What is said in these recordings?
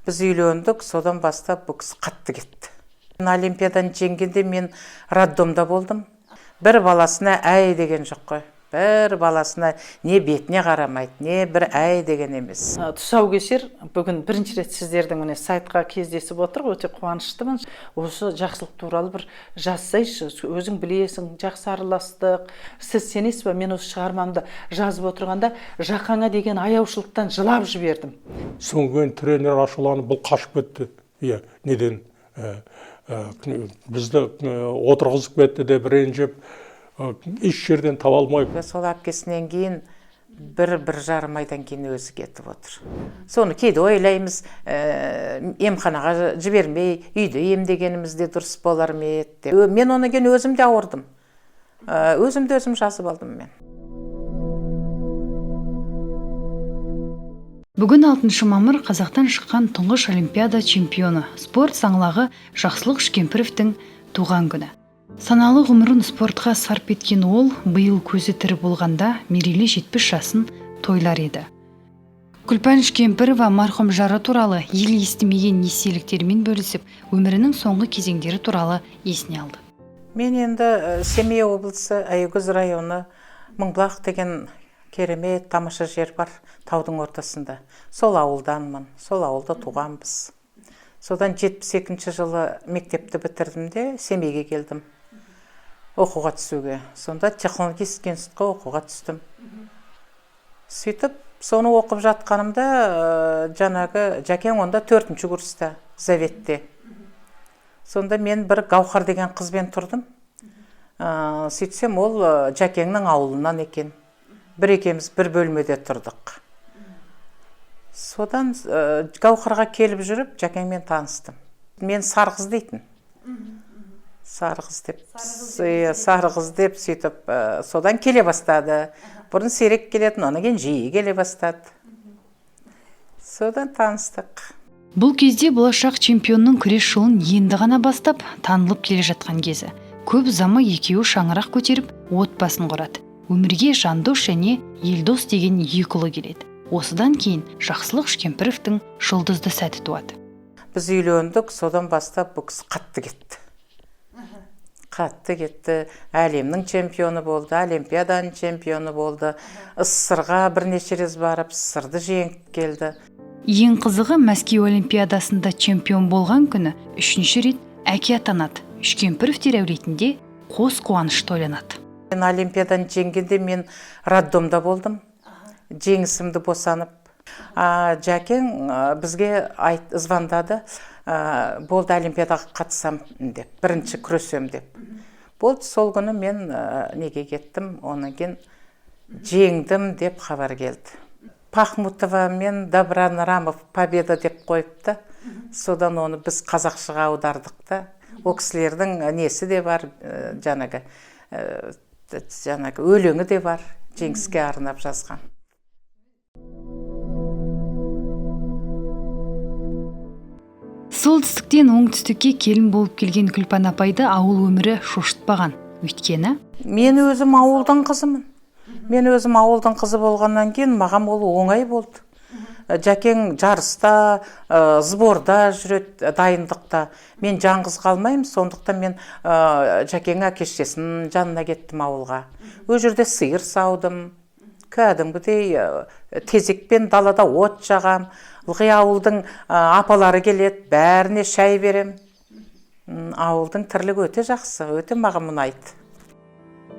Біз үйлендік, содан бастап бұл кісі қатты кетті. Олимпиадан жеңгенде мен роддомда болдым. Бір баласына әй деген жоқ қой. Бір баласына не бетіне қарамайды, не бір әй деген емес. Тұсаукесер бүгін бірінші рет сіздердің міне сайтқа кездесіп отыр, өте қуаныштымын. Осы жақсылық туралы бір жазсайшы, өзің білесің, жақсы араластық. Сіз сенесіз бе, мен осы шығармамды жазып отырғанда жақаңа деген аяушылықтан жылап жібердім. Соңғы тренер ашуланып бұл қашып кетті. Иә, неден? Бізді отырғызып кетті деп ренжіп, еш жерден таба алмай. Сол әпкесінен кейін бір жарым айдан кейін өзі кетіп отыр. Соны кейде ойлаймыз, емханаға жібермей, үйде емдегенімізде дұрыс болар ма еді. Мен оны кейін өзім де ауырдым. Өзімді өзім жазып алдым мен. Бүгін 6 мамыр қазақтан шыққан тұңғыш олимпиада чемпионы, спорт саңлағы Жақсылық Үшкемпіровтің туған күні. Саналы ғұмырын спортқа сарп еткен ол, биыл көзі тірі болғанда мерейлі 70 жасын тойлар еді. Күлпан Үшкемпірова марқұм жары туралы ел естімеген естеліктермен бөлісіп, өмірінің соңғы кезеңдері туралы есіне алды. Мен енді Семей облысы, Аягөз районы, Мыңбұлақ деген керемет тамаша жер бар, таудың ортасында. Сол ауылданмын, сол ауылда туғанбыз. Содан 72 жылы мектепті бітірдім де Семейге келдім. Оқуға түсуге. Сонда технологический институтқа оқуға түстім. Сөйтіп, соны оқып жатқанымда, жаңағы Жәкең онда 4-ші курста, Заветте. Сонда мен бір Гаухар деген қызбен тұрдым. Сөйтсем, ол Жәкеңнің ауылынан екен. Бір екеміз бір бөлмеде тұрдық. Содан Гаухарға келіп жүріп, Жәкеңмен таныстым. Мен Сарғыз дейтін. Сарғыз деп сөйтіп, содан келе бастады. Бұрын сирек келетін, онан кейін жиі келе бастады. Содан таныстық. Бұл кезде болашақ чемпионның күрес жолын енді ғана бастап, танылып келе жатқан кезі. Көп ұзамай екеуі шаңырақ көтеріп, отбасын құрады. Өмірге жандос және елдос деген екі ұлы келеді. Осыдан кейін Жақсылық Үшкемпіровтің жұлдызды сәті туады. Біз үйлендік, содан бастап бұл кісі қатты кетті. Қатты кетті. Әлемнің чемпионы болды, Олимпиаданың чемпионы болды. СССР-ға бірнеше рет барып, СССР-ды жеңіп келді. Ең қызығы, Мәскеу олимпиадасында чемпион болған күні 3-ші рет әке атанады. Үшкемпіровтер әулетінде қос қуаныш тойланады. Олимпиадан жеңгенде мен роддомда болдым. Жеңісімді босанып. Жәкең бізге звондады, болды олимпиадаға қатысам деп, бірінші күресем деп. Болды, сол күні мен неге кеттім, онан кейін жеңдім деп хабар келді. Пахмутова мен Добран Рамов победа деп қойыпты. Содан оны біз қазақшаға аудардық та. Ол кісілердің несі де бар, жаңағы өлеңі де бар, жеңіске арнап жазған. Солтүстіктен оңтүстікке келін болып келген Күлпан апайды ауыл өмірі шошытпаған. Өйткені мен өзім ауылдың қызымын. Мен өзім ауылдың қызы болғаннан кейін маған ол оңай болды. Жәкең жарыста, сборда жүреді, дайындықта. Мен жаңғыз қалмаймын, сондықтан мен Жәкең әке-шешесінің жанына кеттім ауылға. Ол жерде сиыр саудым, кәдімгідей тезекпен далада от жағам. Ылғи ауылдың апалары келеді, бәріне шай берем. Ауылдың тірлігі өте жақсы, өте маған ұнайды.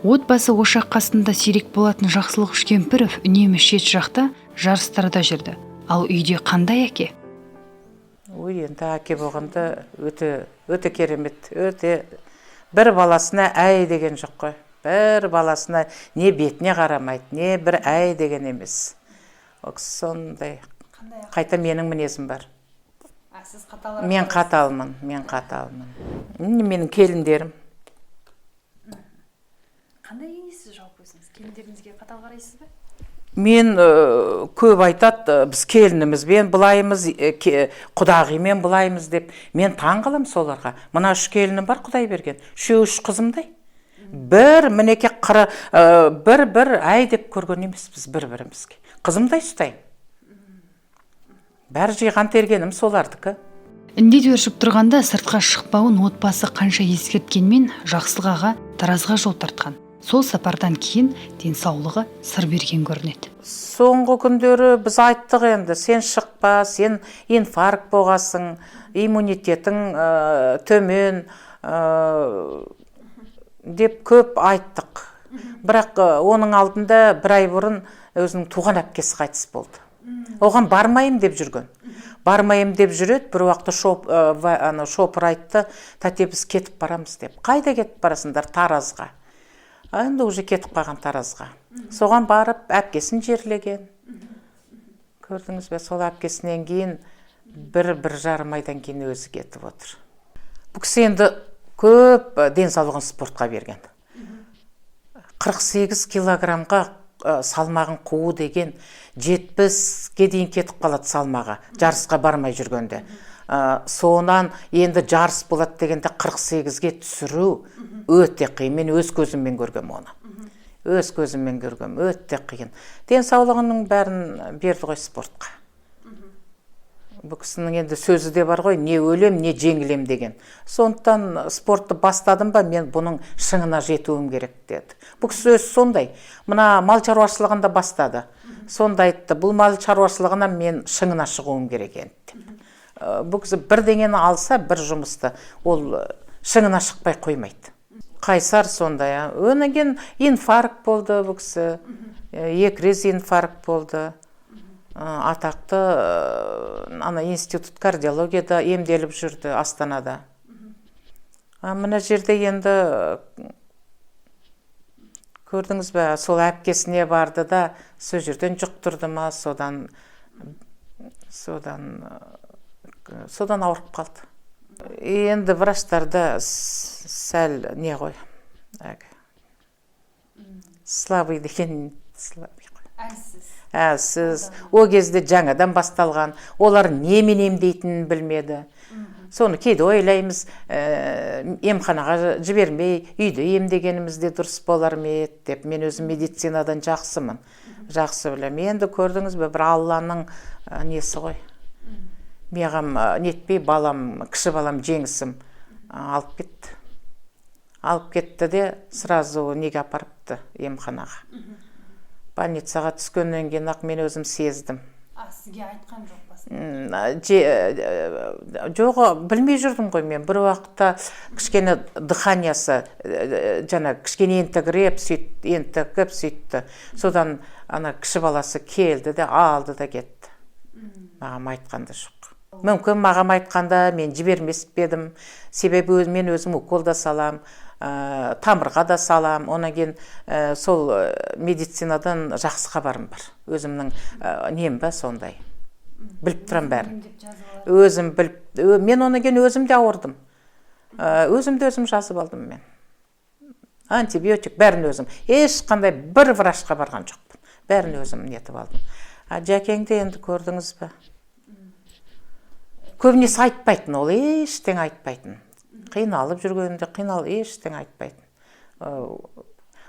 Отбасы ошақ қасында сирек болатын Жақсылық Үшкемпіров үнемі шет жақта жарыстарда жүрді. Ал үйде қандай әке? Ой, енді әке болғанда өте керемет, өте бір баласына әй деген жоқ қой. Бір баласына не бетіне қарамайды, не бір әй деген емес. Сондай. Қайта менің мінезім бар. Мен қаталмын. Менің келіндерім. Қандай енесіз жалпы өзіңіз? Келіндеріңізге қатал қарайсыз ба? Мен көп айтады, біз келінімізбен бұлаймыз, құдағимен бұлаймыз деп. Мен таң қалам соларға. Мына 3 келінім бар, Құдай берген. 3 қызымдай. Бір мінеке бір әй деп көрген емес біз бір-бірімізге. Қызымдай ұстаймын. бәрі жиған тергенім солардікі. Індет өршіп тұрғанда сыртқа шықпауын отбасы қанша ескерткенмен Жақсылық аға Таразға жол тартқан. Сол сапардан кейін денсаулығы сыр берген көрінеді. Соңғы күндері біз айттық енді, сен шықпа, сен инфаркт болғасың, иммунитетің төмен деп көп айттық. Бірақ оның алдында бір ай бұрын өзінің туған әпкесі қайтыс болды. Оған бармайым деп жүрген. Бармайым деп жүреді, бір уақытта шопыр айтты, тәте біз кетіп барамыз деп. Қайда кетіп барасыңдар? Таразға. Енді уже кетіп қалған Таразға. Соған барып, әпкесін жерлеген. Көрдіңіз бе, сол әпкесінен кейін бір жарым айдан кейін өзі кетіп отыр. Бұл кісі енді көп денсаулығын спортқа берген. 48 килограммға салмағын қуу деген 70-ге дейін кетіп қалады салмағы, жарысқа бармай жүргенде. Соңынан енді жарыс болады дегенде 48-ге түсіру өте қиын. Мен өз көзіммен көргем оны. Өз көзіммен көргем, өте қиын. Денсаулығының бәрін берді ғой спортқа. Бұл кісінің енді сөзі де бар ғой, не өлем, не жеңілем деген. Сондықтан спортты бастадым ба, мен бұның шыңына жетуім керек деді. Бұл кісі өзі сондай. Мына мал шаруашылығында бастады. Сонда айтты, бұл мал шаруашылығына мен шыңына шығуым керек енді. Бұл кісі бірдеңені алса, бір жұмысты, ол шыңына шықпай қоймайды. Қайсар сондай. Өнеген инфаркт болды бұл кісі. 2 рет инфаркт болды. Атақты институт кардиологияда емделіп жүрді Астанада. Мына жерде енді көрдіңіз бе, сол әпкесіне барды да, сол жерден жұқтырды ма, содан ауырып қалды. Енді врачтарда сәл не ғой, слабый деген, әлсіз. О кезде жаңадан басталған, олар немен емдейтінін білмеді. Соны кейде ойлаймыз, емханаға жібермей, үйде емдегенімізде дұрыс болар ме деп. Мен өзім медицинадан жақсымын. Жақсы білем. Енді көрдіңіз бе, бір Алланың несі ғой. Меғам нетпей балам, кіші балам жеңісім алып кетті. Алып кетті де, сразу неге апарыпты емханаға. Больницаға түскеннен кейін ақ мен өзім сездім. Сізге айтқан жоқ па? Жоқ, білмей жүрдім ғой мен. Бір уақытта кішкене дыханиясы, кішкене ентігіп сөйтті. Содан кіші баласы келді де, алды да кетті. Маған айтқанда жоқ. Мүмкін маған айтқанда мен жібермес педім. Себебі мен өзім укол да салам, тамырға да салам. Онан кейін сол медицинадан жақсы хабарым бар. Өзімнің нем ба сондай. Біліп тұрам бәрін. Өзім біліп, мен онан кейін өзім де ауырдым. Өзімді өзім жазып алдым мен. Антибиотик бәрін өзім. Ешқандай бір врачқа барған жоқпын. Бәрін өзім нетіп алдым. Жәкеңді енді көрдіңіз бе? Көбінесе айтпайтын, ол ештең айтпайтын. Қиналып жүргенде ештең айтпайтын.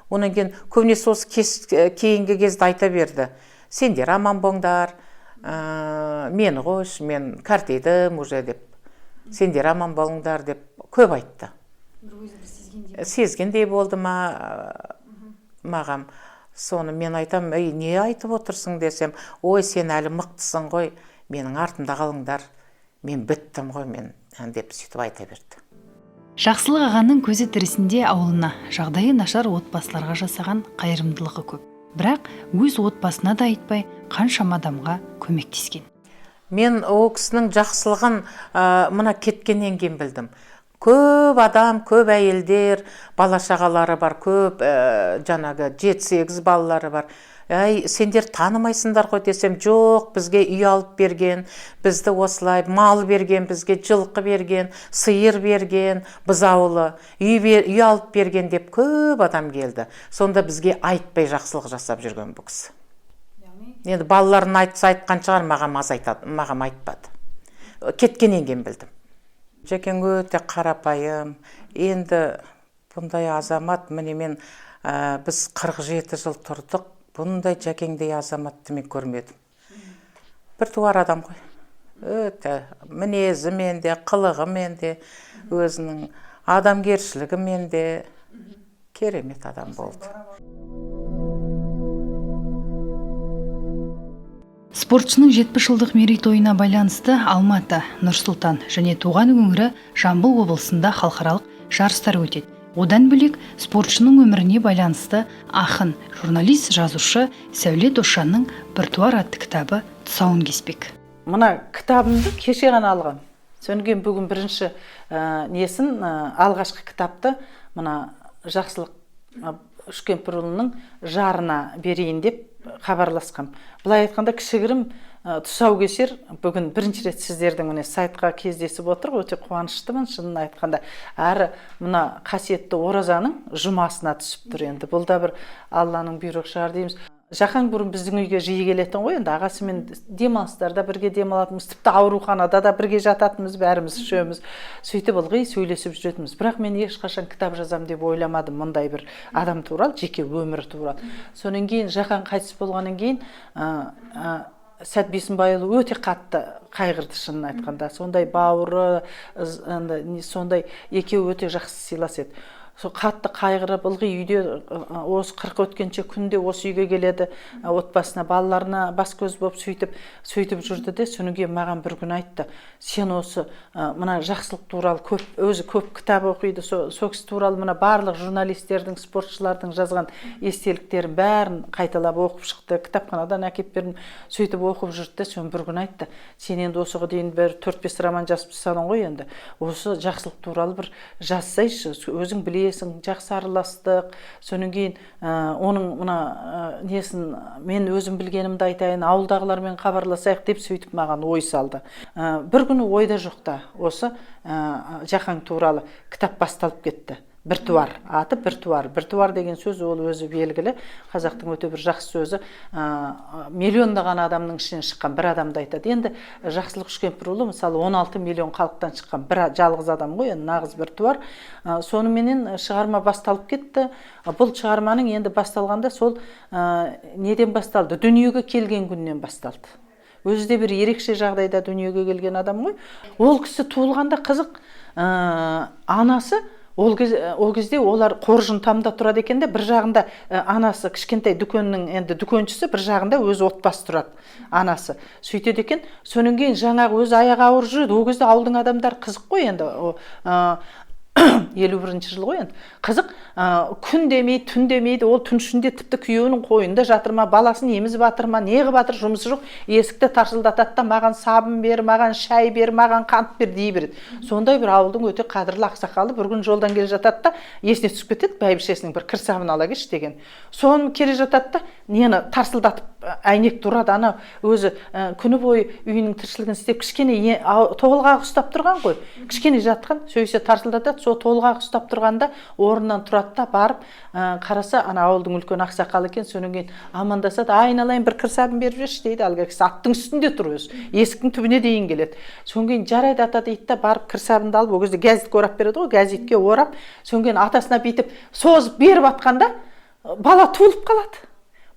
Онан кейін көбінесе осы кейінгі кезде айта берді. Сендер аман болыңдар, мені қойш, мен картейдім уже деп. Сендер аман болыңдар деп көп айтты. Сезгендей болды ма мағам. Соны мен айтам, не айтып отырсың десем, ой, сен әлі мықтысың ғой, менің артымда қалыңдар, мен біттім ғой, мен деп сөйтіп айта берді. Жақсылық ағаның көзі тірісінде ауылына, жағдайы нашар отбасыларға жасаған қайырымдылығы көп. Бірақ өз отбасына да айтпай, қаншама адамға көмектескен. Мен ол кісінің жақсылығын мына кеткеннен кейін білдім. Көп адам, көп әйелдер, бала-шағалары бар, көп 7-8 балалары бар. Сендер танымайсыңдар ғой десем, жоқ, бізге үй алып берген, бізді осылай мал берген, бізге жылқы берген, сиыр берген, біз ауылы үй алып берген деп көп адам келді. Сонда бізге айтпай жақсылық жасап жүрген бұл кісі. Енді балаларын айтқан шығар, маған айтпады. Кеткеннен кейін білдім. Жәкең өте қарапайым. Енді бұндай азамат, мен біз 47 жыл тұрдық. Бұндай Жәкеңдей азаматты мен көрмедім. Бір туар адам ғой. өте мінезімен де, қылығымен де, өзінің адамгершілігімен де керемет адам болды. Спортшының 70 жылдық мерейтойына байланысты Алматы, Нұрсұлтан және туған өңірі Жамбыл облысында халықаралық жарыстар өтеді. Одан бөлек спортшының өміріне байланысты ақын, журналист, жазушы Сәуле Досжанның «Біртуар» атты кітабы тұсауын кеспек. Мына кітабымды кеше ғана алғам. Сөнген бүгін бірінші несін, алғашқы кітапты мына Жақсылық Үшкемпірұлының жарына берейін деп хабарласқам. Былай айтқанда кішігірім тұсаукесер бүгін бірінші рет сіздердің міне сайтқа кездесіп отыр. Өте қуаныштымын шынын айтқанда. Әрі мына қасиетті оразаның жұмасына түсіп тұр енді. Бұл да бір Алланың бұйрығы шығар дейміз. Жақаң бұрын біздің үйге жиі келетін ғой, енді ағасымен демалыстарда бірге демалатынбыз, тіпті ауруханада да бірге жататынбыз, бәріміз үшеуміз. Сөйтіп ылғи сөйлесіп жүретінбіз. Бірақ мен ешқашан кітап жазам деп ойламадым, мұндай бір адам туралы, жеке өмірі туралы. Сонан кейін Жақаң қайтыс болғаннан кейін Сәт Бесінбайұлы өте қатты қайғырды шынын айтқанда. Сондай бауыры, сондай екеуі өте жақсы сыйлас еді. Сол қатты қайғырып, ылғи үйде осы 40 өткенше күнде осы үйге келеді, отбасына, балаларына бас көз болып сөйтіп жүрді де, соныңге маған бір күн айтты. Сен осы мына жақсылық туралы өзі көп кітап оқиды, сол кісі туралы мына барлық журналистердің, спортшылардың жазған естеліктерін бәрін қайталап оқып шықты, кітапханадан әкеп бердім, сөйтіп оқып жүрді де, сон бір күн айтты. Сен енді осыға дейін бір 4-5 роман жазып тастадың ғой енді. Осы жақсылық туралы бір жазсайшы, өзің білесің, жақсы араластық. Сонан кейін оның мына несін мен өзім білгенімді айтайын, ауылдағылармен хабарласайық деп сөйтіп маған ой салды. Бір күні ойда жоқта осы Жақаң туралы кітап басталып кетті. Біртуар, аты Біртуар. Біртуар деген сөз ол өзі белгілі. Қазақтың өте бір жақсы сөзі. Миллиондаған адамның ішінен шыққан бір адамды айтады. Енді Жақсылық Үшкемпірұлы мысалы 16 миллион халықтан шыққан бір жалғыз адам ғой, нағыз Біртуар. Соныменен шығарма басталып кетті. Бұл шығарманың енді басталғанда сол неден басталды? Дүниеге келген күннен басталды. Өзі де бір ерекше жағдайда дүниеге келген адам ғой. Ол кісі туылғанда қызық, анасы ол кезде олар қоржын тамда тұрады екен де, бір жағында анасы кішкентай дүкеннің енді дүкеншісі, бір жағында өзі отбасы тұрады анасы. Сөйтеді екен, сонан кейін жаңағы өзі аяғы ауыр жүреді. Ол кезде ауылдың адамдар қызық қой енді. 51-ші жыл ғой енді. Қызық, күн демейді, түн демейді, ол түн ішінде тіпті күйеуінің қойнында жатыр ма, баласын емізіп жатыр ма, неғып жатыр, жұмысы жоқ, есікті тарсылдатады да, маған сабын бер, маған шай бер, маған қант бер дей береді. Сондай бір ауылдың өте қадірлі ақсақалы бір күн жолдан келе жатады да, есіне түсіп кетеді, бәйбішесінің бір кір сабын ала келші деген. Соны келе жатады да, нені тарсылдатып әйнек тұрады, ана өзі күні бойы үйінің тіршілігін істеп кішкене тоғылғақ ұстап тұрған ғой, кішкене жатқан, сөйсе тарсылдатады. Сол тоғылғақ ұстап тұрғанда орнынан тұрады да барып қараса, ана ауылдың үлкен ақсақалы екен. Сонан кейін амандасады, айналайын бір кір сабын беріп жіберші дейді. Әлгі кісі аттың үстінде тұр өзі, есіктің түбіне дейін келеді. Сонан кейін жарайды ата дейді да, барып кір сабынды алып, ол кезде газетке орап береді ғой, газетке орап, сонан кейін атасына бүйтіп созып беріп атқанда бала туылып қалады.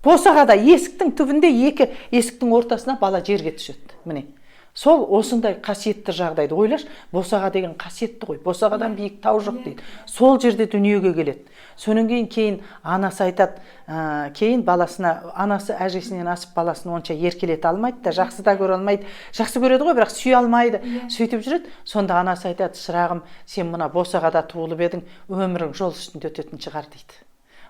Босағада есіктің түбінде, екі есіктің ортасына бала жерге түседі. Міне. Сол осындай қасиетті жағдайды ойлаш, босаға деген қасиетті ғой. Босағадан биік тау жоқ дейді. Сол жерде дүниеге келеді. Сонан кейін анасы айтады, кейін баласына, анасы әжесінен асып баласын онша еркелете алмайды да, жақсы да көре алмайды. Жақсы көреді ғой, бірақ сүйе алмайды. Сөйтіп жүреді. Сонда анасы айтады, шырағым, сен мына босағада туылып едің, өмірің жол үстінде өтетін шығар дейді.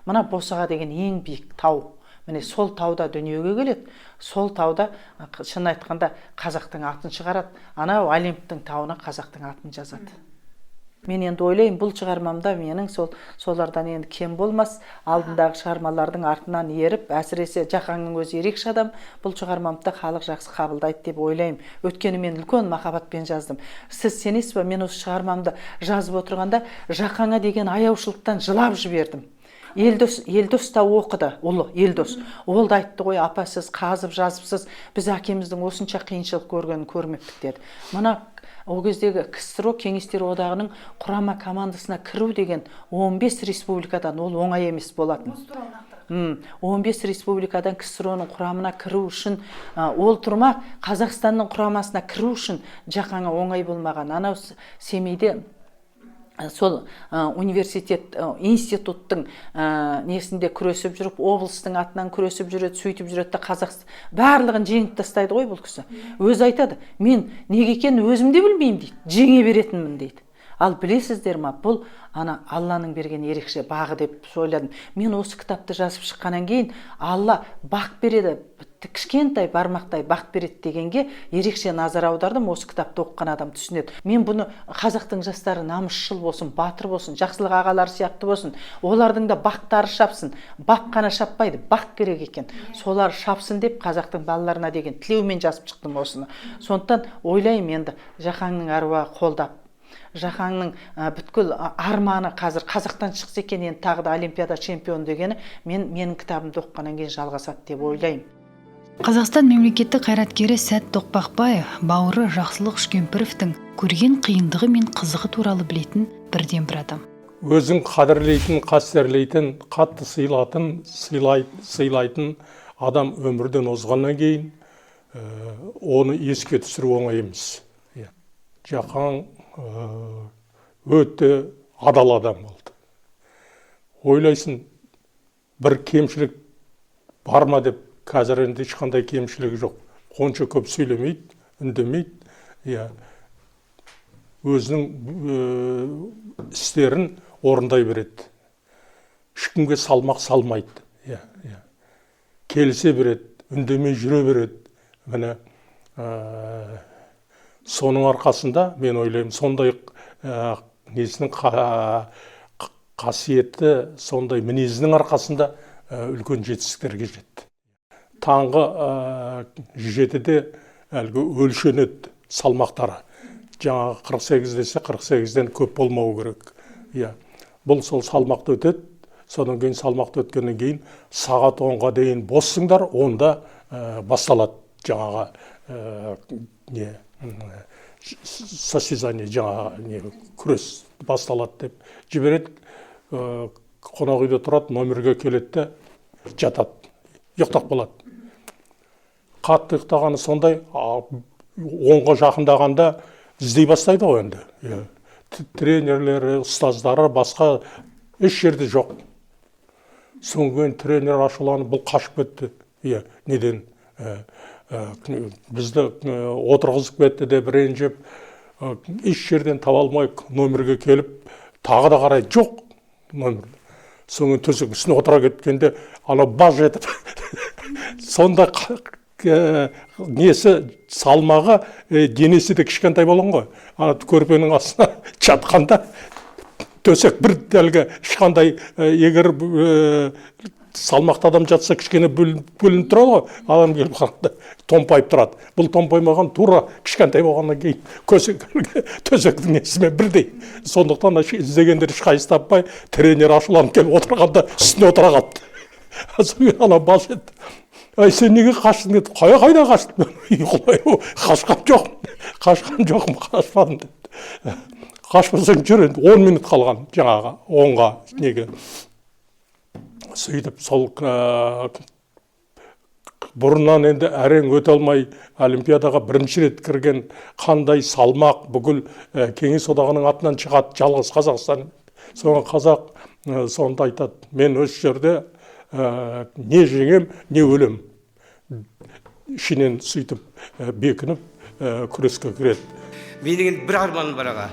Мына босаға деген ең биік тау. Міне сол тауда дүниеге келеді. Сол тауда шын айтқанда қазақтың атын шығарады. Анау Олимптың тауына қазақтың атын жазады. Мен енді ойлаймын, бұл шығармамда менің солардан енді кем болмас, алдындағы шығармалардың артынан еріп, әсіресе Жақаңның өзі ерекше адам, бұл шығармамды халық жақсы қабылдайды деп ойлаймын. Өйткені мен үлкен махаббатпен жаздым. Сіз сенесіз бе, мен осы шығармамды жазып отырғанда Жақаңа деген аяушылықтан жылап жібердім. Елдос та оқыды, ұлы Елдос. Ол да айтты ғой, апа сіз қазып жазыпсыз, біз әкеміздің осынша қиыншылық көргенін көрмеппік деді. Мына ол кездегі КСРО Кеңестер одағының құрама командасына кіру деген 15 республикадан ол оңай емес болатын. 15 республикадан КСРО-ның құрамына кіру үшін, ол тұрмақ Қазақстанның құрамасына кіру үшін жақаңа оңай болмаған. Анау Семейде сол университет, институттың несінде күресіп жүріп, облыстың атынан күресіп жүреді, сөйтіп жүреді, Қазақстан барлығын жеңіп тастайды ғой бұл кісі. Өзі айтады, мен неге екенін өзім де білмеймін дейді, жеңе беретінмін дейді. Ал білесіздер ма, бұл Алланың берген ерекше бағы деп ойладым. Мен осы кітапты жазып шыққаннан кейін Алла бақ береді, кішкентай бармақтай бақ береді дегенге ерекше назар аудардым. Осы кітапты оқыған адам түсінеді. Мен бұны қазақтың жастары намысшыл болсын, батыр болсын, жақсылық ағалар сияқты болсын, олардың да бақтары шапсын. Бап қана шаппайды, бақ керек екен. Солар шапсын деп қазақтың балаларына деген тілеумен жазып шықтым осыны. Сондықтан ойлаймын, енді жақаңның аруағы қолдап, жақаңның бүткіл арманы қазір қазақтан шықса екен, енді тағы да Олимпиада чемпион дегені менің кітабымды оқығаннан кейін жалғасады деп ойлаймын. Қазақстан мемлекеттік қайраткері Сәт Тоқпақбаев бауыры Жақсылық Үшкемпіровтің көрген қиындығы мен қызығы туралы білетін бірден бір адам. Өзің қадірлейтін, қастерлейтін, қатты сыйлайтын адам өмірден озғаннан кейін оны еске түсіру оңай емес. Жақаң өте адал адам болды. Ойлайсың, бір кемшілік бар ма деп, қазір енді ешқандай кемшілігі жоқ. Қонша көп сөйлемейді, үндемейді. Өзінің істерін орындай береді. Ешкімге салмақ салмайды. Келісе береді, үндемей жүре береді. Міне соның арқасында, мен ойлаймын, сондай несінің қасиетті, сондай мінезінің арқасында үлкен жетістіктерге жетті. Таңғы 7-де әлгі өлшенеді салмақтары. Жаңағы 48 десе 48-ден көп болмау керек. Бұл сол салмақты өтеді. Содан кейін салмақты өткеннен кейін сағат 10-ға дейін боссыңдар, онда басталады жаңағы состязание, жаңағы күрес басталады деп жібереді. Қонақ үйде тұрады, номерге келеді, жатады, ұйықтап қалады. Қатты ұйықтағаны сондай, 10-ға жақындағанда іздей бастайды ғой енді. Тренерлері, ұстаздары басқа еш жерде жоқ. Соңғы тренер ашуланып, бұл қашып кетті. Неден? Бізді отырғызып кетті деп ренжіп, еш жерден таба алмай номерге келіп, тағы да қарай жоқ номер. Соңғы төсек үстіне отыра кеткенде, ана баж етіп, сонда несі салмағы, денесі де кішкентай болған ғой. Ана көрпенің астына жатқанда төсек бір дәлгі ешқандай, егер салмақты адам жатса кішкене бөлініп тұрады ғой, адам келіп қарады, томпайып тұрады. Бұл томпаймаған тура кішкентай болғаннан кейін төсектің несімен бірдей. Сондықтан іздегендер ешқайсы таппай, тренер ашуланып келіп отырғанда үстіне отыра қалды. Соңғы ана баж етті. Сен неге қаштың деді. Қайда қаштым? Қашқан жоқпын, қашпадым деді. Қашпасаң жүр енді, 10 минут қалған жаңағы 10-ға неге. Сөйтіп, сол бұрыннан енді әрең өте алмай Олимпиадаға бірінші рет кірген, қандай салмақ, бүкіл Кеңес одағының атынан шығады, жалғыз Қазақстан. Соған қазақ сонда айтады, мен осы жерде не жеңем, не өлем. Ішінен сөйтіп бекініп күреске кіреді. Менің бір арманым бар аға.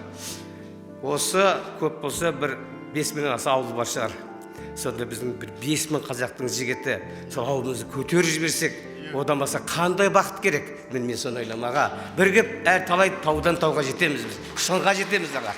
Осы көп болса бір 5000 аса ауыл бар шығар. Сонда біздің бір 5000 қазақтың жігіті сол ауылымызды көтеріп жіберсек, одан баса қандай бақыт керек? Мен соны ойлаймын аға. Бірігіп әр талай таудан тауға жетеміз біз. Шыңға жетеміз аға.